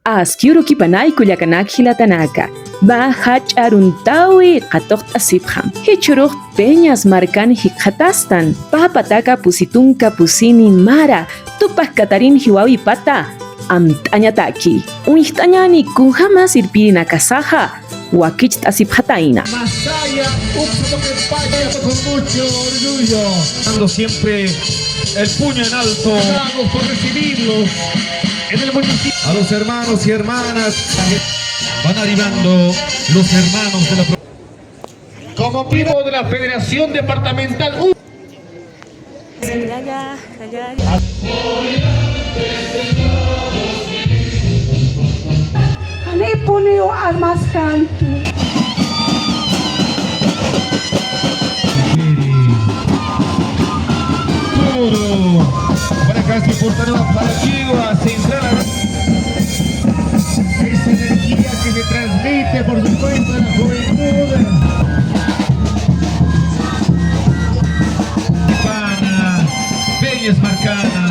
Askiuruki panay kullakanak hilatanaka. Bahach aruntawi qatoqta sipjam. Hichuruq peñas marcan hikhatastan. Papataka pusitunka pusini mara. Tupas katarin hiwawi pata. Amtañataki. Unihtañani kunjama sirpirina kasaja. Wakich tasipjataina. Masaya, con mucho orgullo. Dando siempre el puño en alto. Vamos por recibirlos en el municipio. A los hermanos y hermanas van arribando los hermanos de la como pivo de la Federación Departamental 1. Anipunio almascanti. Puro. Para casi portador para Chihuahua, central. Esa energía que se transmite, por supuesto, a la juventud. Marcana, Peñas Marcana.